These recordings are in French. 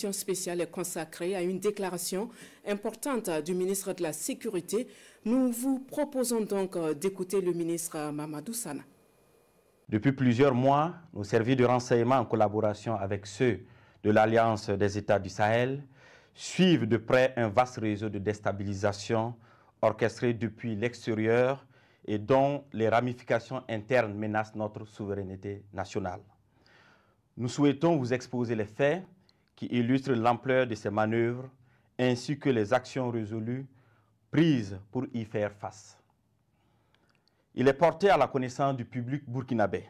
édition spéciale est consacrée à une déclaration importante du ministre de la Sécurité. Nous vous proposons donc d'écouter le ministre Mamadou Sana. Depuis plusieurs mois, nos services de renseignement en collaboration avec ceux de l'Alliance des États du Sahel suivent de près un vaste réseau de déstabilisation orchestré depuis l'extérieur et dont les ramifications internes menacent notre souveraineté nationale. Nous souhaitons vous exposer les faits qui illustrent l'ampleur de ces manœuvres ainsi que les actions résolues prises pour y faire face. Il est porté à la connaissance du public burkinabé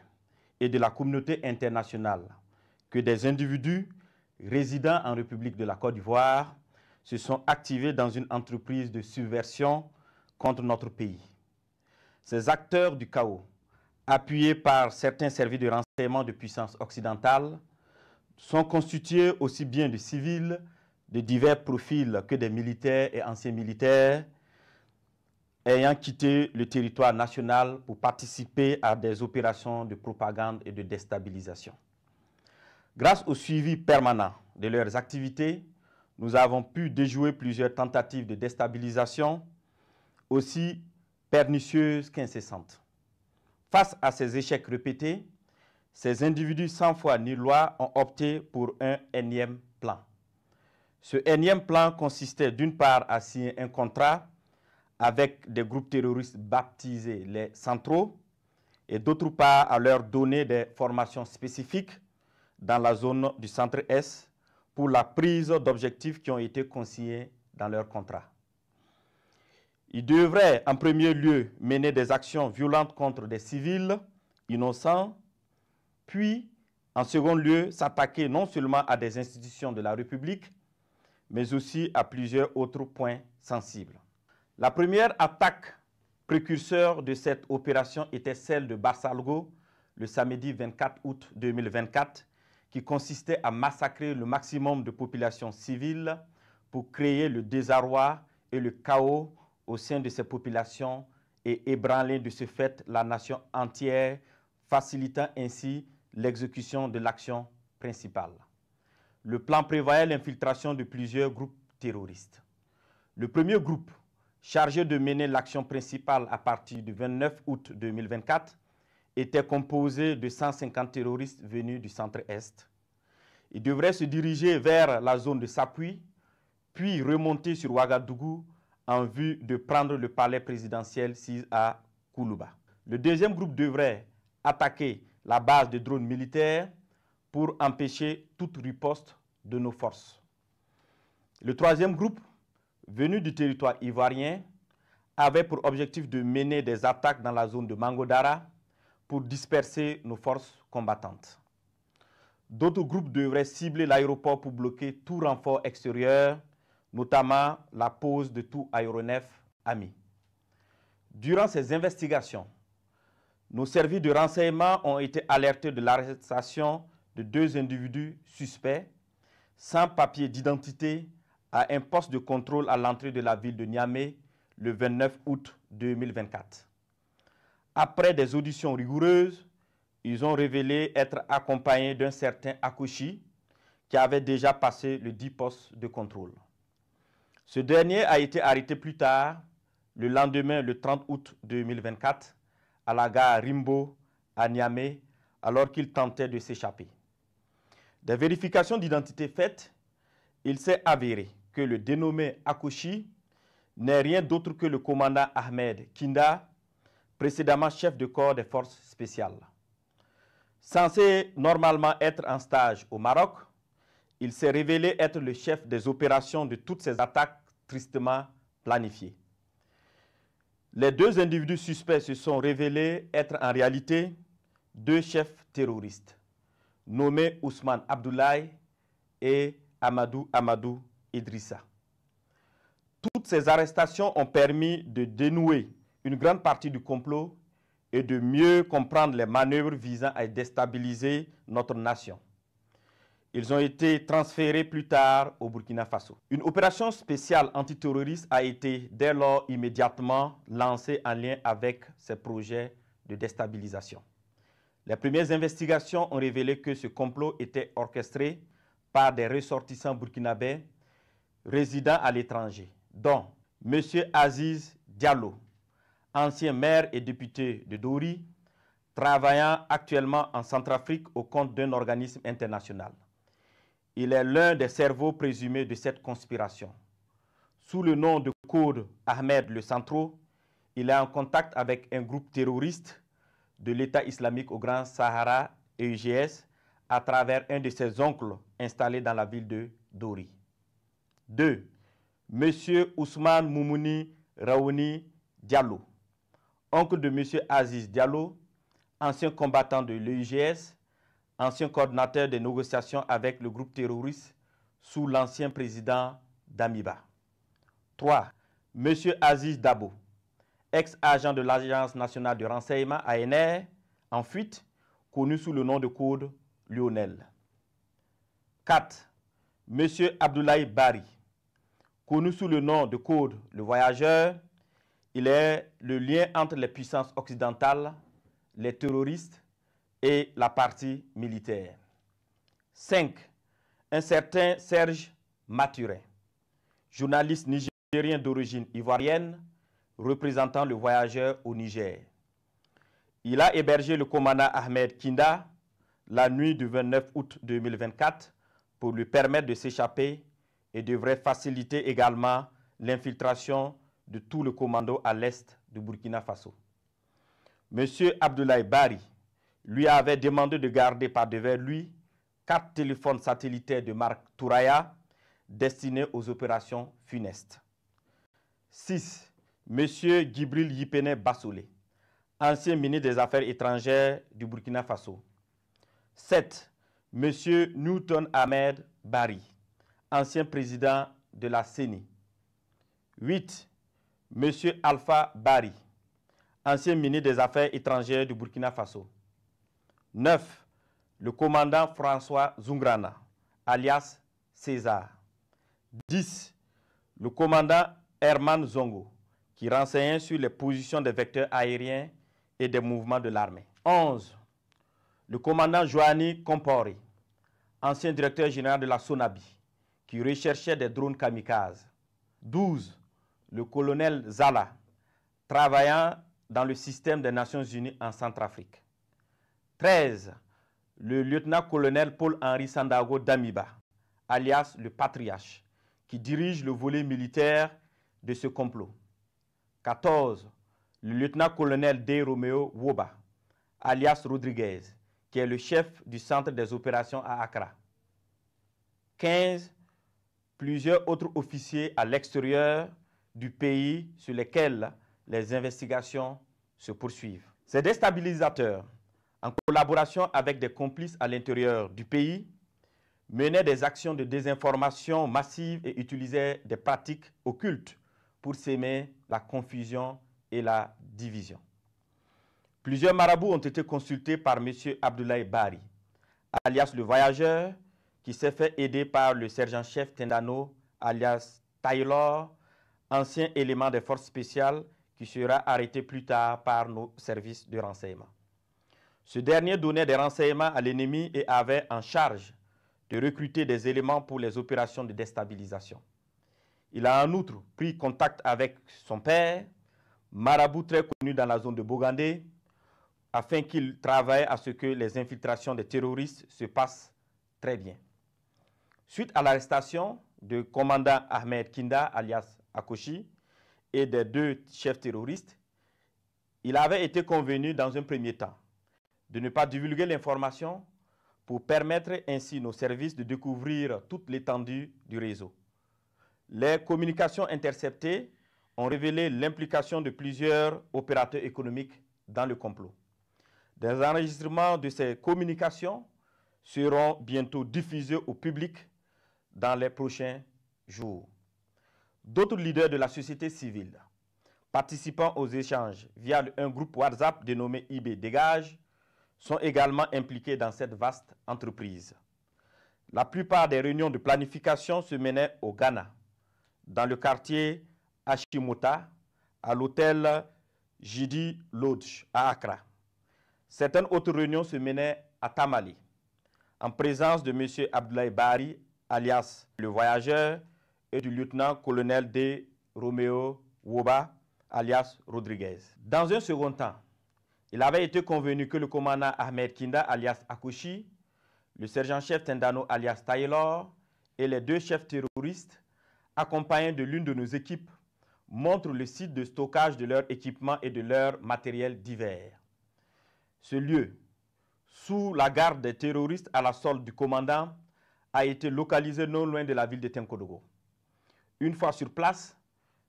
et de la communauté internationale que des individus résidant en République de la Côte d'Ivoire se sont activés dans une entreprise de subversion contre notre pays. Ces acteurs du chaos, appuyés par certains services de renseignement de puissance occidentale, sont constitués aussi bien de civils de divers profils que des militaires et anciens militaires ayant quitté le territoire national pour participer à des opérations de propagande et de déstabilisation. Grâce au suivi permanent de leurs activités, nous avons pu déjouer plusieurs tentatives de déstabilisation, aussi pernicieuses qu'incessantes. Face à ces échecs répétés, ces individus sans foi ni loi ont opté pour un énième plan. Ce énième plan consistait d'une part à signer un contrat avec des groupes terroristes baptisés les centraux et d'autre part à leur donner des formations spécifiques dans la zone du centre-est pour la prise d'objectifs qui ont été consignés dans leur contrat. Ils devraient en premier lieu mener des actions violentes contre des civils innocents, puis en second lieu s'attaquer non seulement à des institutions de la République, mais aussi à plusieurs autres points sensibles. La première attaque précurseur de cette opération était celle de Barsalgo le samedi 24 août 2024, qui consistait à massacrer le maximum de populations civiles pour créer le désarroi et le chaos au sein de ces populations et ébranler de ce fait la nation entière, facilitant ainsi l'exécution de l'action principale. Le plan prévoyait l'infiltration de plusieurs groupes terroristes. Le premier groupe, chargé de mener l'action principale à partir du 29 août 2024, était composé de 150 terroristes venus du centre-est. Ils devraient se diriger vers la zone de Sapui, puis remonter sur Ouagadougou en vue de prendre le palais présidentiel situé à Koulouba. Le deuxième groupe devrait attaquer la base de drones militaires pour empêcher toute riposte de nos forces. Le troisième groupe, venu du territoire ivoirien, avait pour objectif de mener des attaques dans la zone de Mangodara pour disperser nos forces combattantes. D'autres groupes devraient cibler l'aéroport pour bloquer tout renfort extérieur, notamment la pose de tout aéronef ami. Durant ces investigations, nos services de renseignement ont été alertés de l'arrestation de 2 individus suspects sans papier d'identité à un poste de contrôle à l'entrée de la ville de Niamey le 29 août 2024. Après des auditions rigoureuses, ils ont révélé être accompagnés d'un certain Akouchi qui avait déjà passé le 10 postes de contrôle. Ce dernier a été arrêté plus tard, le lendemain, le 30 août 2024, à la gare Rimbo, à Niamey, alors qu'il tentait de s'échapper. Des vérifications d'identité faites, il s'est avéré que le dénommé Akouchi n'est rien d'autre que le commandant Ahmed Kinda, précédemment chef de corps des forces spéciales. Censé normalement être en stage au Maroc, il s'est révélé être le chef des opérations de toutes ces attaques tristement planifiées. Les 2 individus suspects se sont révélés être en réalité 2 chefs terroristes, nommés Ousmane Abdoulaye et Amadou Idrissa. Toutes ces arrestations ont permis de dénouer une grande partie du complot et de mieux comprendre les manœuvres visant à déstabiliser notre nation. Ils ont été transférés plus tard au Burkina Faso. Une opération spéciale antiterroriste a été dès lors immédiatement lancée en lien avec ces projets de déstabilisation. Les premières investigations ont révélé que ce complot était orchestré par des ressortissants burkinabés résidant à l'étranger, dont M. Aziz Diallo, ancien maire et député de Dori, travaillant actuellement en Centrafrique au compte d'un organisme international. Il est l'un des cerveaux présumés de cette conspiration. Sous le nom de code Ahmed le Centro, il est en contact avec un groupe terroriste de l'État islamique au Grand Sahara, EUGS, à travers un de ses oncles installé dans la ville de Dori. 2. M. Ousmane Moumouni Raouni Diallo, oncle de M. Aziz Diallo, ancien combattant de l'EUGS, ancien coordinateur des négociations avec le groupe terroriste sous l'ancien président Damiba. 3. M. Aziz Dabo, ex-agent de l'Agence nationale de renseignement ANR, en fuite, connu sous le nom de code Lionel. 4. M. Abdoulaye Bari, connu sous le nom de code Le Voyageur. Il est le lien entre les puissances occidentales, les terroristes et la partie militaire. 5. Un certain Serge Maturin, journaliste nigérien d'origine ivoirienne, représentant Le Voyageur au Niger. Il a hébergé le commandant Ahmed Kinda la nuit du 29 août 2024 pour lui permettre de s'échapper et devrait faciliter également l'infiltration de tout le commando à l'est du Burkina Faso. M. Abdoulaye Bari lui avait demandé de garder par devers lui 4 téléphones satellitaires de marque Touraya destinés aux opérations funestes. 6. M. Gibril Yipene Bassolé, ancien ministre des Affaires étrangères du Burkina Faso. 7. M. Newton Ahmed Bari, ancien président de la CENI. 8. M. Alpha Bari, ancien ministre des Affaires étrangères du Burkina Faso. 9. Le commandant François Zungrana, alias César. 10. Le commandant Herman Zongo, qui renseignait sur les positions des vecteurs aériens et des mouvements de l'armée. 11. Le commandant Joanny Compori, ancien directeur général de la SONABI, qui recherchait des drones kamikazes. 12. Le colonel Zala, travaillant dans le système des Nations Unies en Centrafrique. 13. Le lieutenant-colonel Paul-Henri Sandago Damiba, alias le Patriarche, qui dirige le volet militaire de ce complot. 14. Le lieutenant-colonel D. Romeo Woba, alias Rodriguez, qui est le chef du centre des opérations à Accra. 15. Plusieurs autres officiers à l'extérieur du pays sur lesquels les investigations se poursuivent. Ces déstabilisateurs, en collaboration avec des complices à l'intérieur du pays, menaient des actions de désinformation massive et utilisaient des pratiques occultes pour s'aimer la confusion et la division. Plusieurs marabouts ont été consultés par M. Abdoulaye Bari, alias le Voyageur, qui s'est fait aider par le sergent-chef Tendano, alias Taylor, ancien élément des forces spéciales qui sera arrêté plus tard par nos services de renseignement. Ce dernier donnait des renseignements à l'ennemi et avait en charge de recruter des éléments pour les opérations de déstabilisation. Il a en outre pris contact avec son père, marabout très connu dans la zone de Bogandé, afin qu'il travaille à ce que les infiltrations des terroristes se passent très bien. Suite à l'arrestation du commandant Ahmed Kinda, alias Akoshi, et des 2 chefs terroristes, il avait été convenu dans un premier temps de ne pas divulguer l'information pour permettre ainsi nos services de découvrir toute l'étendue du réseau. Les communications interceptées ont révélé l'implication de plusieurs opérateurs économiques dans le complot. Des enregistrements de ces communications seront bientôt diffusés au public dans les prochains jours. D'autres leaders de la société civile participant aux échanges via un groupe WhatsApp dénommé IB Dégage sont également impliqués dans cette vaste entreprise. La plupart des réunions de planification se menaient au Ghana, dans le quartier Ashimota, à l'hôtel Jidi Lodge à Accra. Certaines autres réunions se menaient à Tamale, en présence de M. Abdoulaye Bari, alias le voyageur, et du lieutenant-colonel D. Romeo Woba, alias Rodriguez. Dans un second temps, il avait été convenu que le commandant Ahmed Kinda, alias Akouchi, le sergent-chef Tendano, alias Taylor, et les 2 chefs terroristes, accompagnés de l'une de nos équipes, montrent le site de stockage de leurs équipements et de leurs matériels divers. Ce lieu, sous la garde des terroristes à la solde du commandant, a été localisé non loin de la ville de Tenkodogo. Une fois sur place,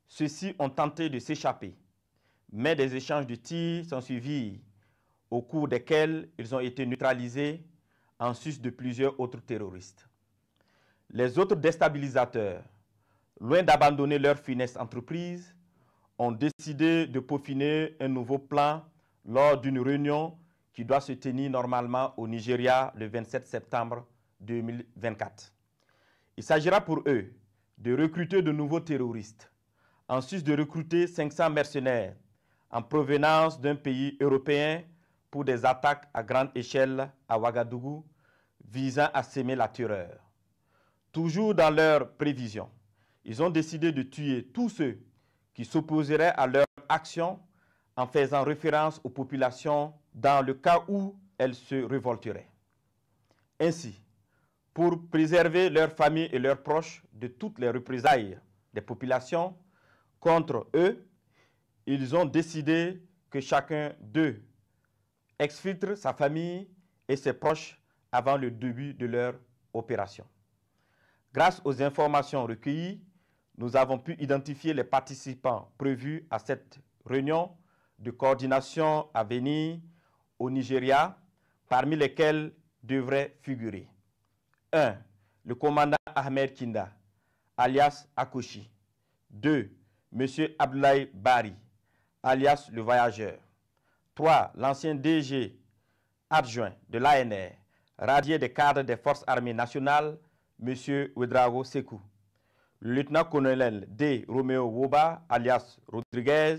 ceux-ci ont tenté de s'échapper, mais des échanges de tirs sont suivis, au cours desquels ils ont été neutralisés en sus de plusieurs autres terroristes. Les autres déstabilisateurs, loin d'abandonner leur funeste entreprise, ont décidé de peaufiner un nouveau plan lors d'une réunion qui doit se tenir normalement au Nigeria le 27 septembre 2024. Il s'agira pour eux de recruter de nouveaux terroristes, en sus de recruter 500 mercenaires en provenance d'un pays européen pour des attaques à grande échelle à Ouagadougou visant à semer la terreur. Toujours dans leurs prévisions, ils ont décidé de tuer tous ceux qui s'opposeraient à leur action en faisant référence aux populations dans le cas où elles se révolteraient. Ainsi, pour préserver leurs familles et leurs proches de toutes les représailles des populations contre eux, ils ont décidé que chacun d'eux exfiltre sa famille et ses proches avant le début de leur opération. Grâce aux informations recueillies, nous avons pu identifier les participants prévus à cette réunion de coordination à venir au Nigeria, parmi lesquels devraient figurer 1. Le commandant Ahmed Kinda, alias Akouchi. 2. M. Abdoulaye Bari, alias le voyageur. 3. L'ancien DG adjoint de l'ANR, radié des cadres des forces armées nationales, M. Ouedraogo Sekou. Le lieutenant-colonel D. Romeo Woba, alias Rodriguez,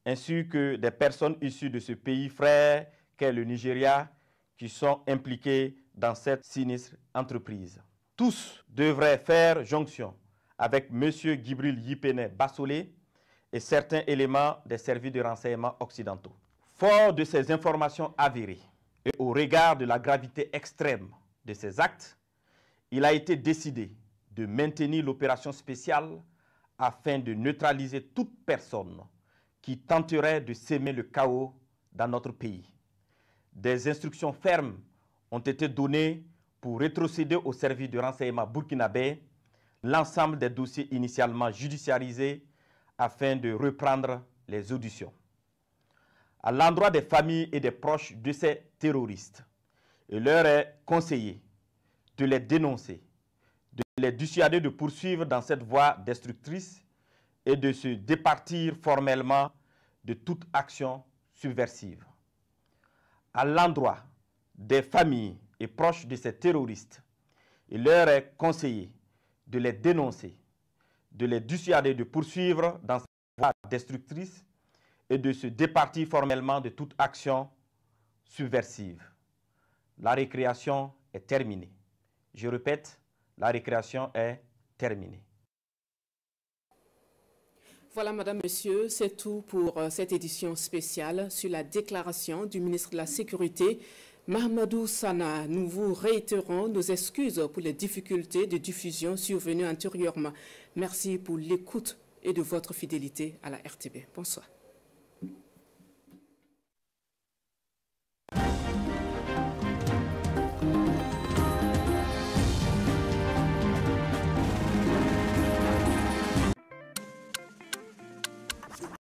ainsi que des personnes issues de ce pays frère qu'est le Nigeria, qui sont impliquées dans cette sinistre entreprise. Tous devraient faire jonction avec M. Gibril Yipene Bassolé et certains éléments des services de renseignement occidentaux. Fort de ces informations avérées et au regard de la gravité extrême de ces actes, il a été décidé de maintenir l'opération spéciale afin de neutraliser toute personne qui tenterait de semer le chaos dans notre pays. Des instructions fermes ont été données pour rétrocéder au service de renseignement burkinabé l'ensemble des dossiers initialement judiciarisés afin de reprendre les auditions. À l'endroit des familles et des proches de ces terroristes, il leur est conseillé de les dénoncer, de les dissuader de poursuivre dans cette voie destructrice et de se départir formellement de toute action subversive. À l'endroit des familles et proches de ces terroristes, il leur est conseillé de les dénoncer, de les dissuader de poursuivre dans cette voie destructrice et de se départir formellement de toute action subversive. La récréation est terminée. Je répète, la récréation est terminée. Voilà, Madame, Monsieur, c'est tout pour cette édition spéciale sur la déclaration du ministre de la Sécurité, Mahamadou Sana. Nous vous réitérons nos excuses pour les difficultés de diffusion survenues antérieurement. Merci pour l'écoute et de votre fidélité à la RTB. Bonsoir.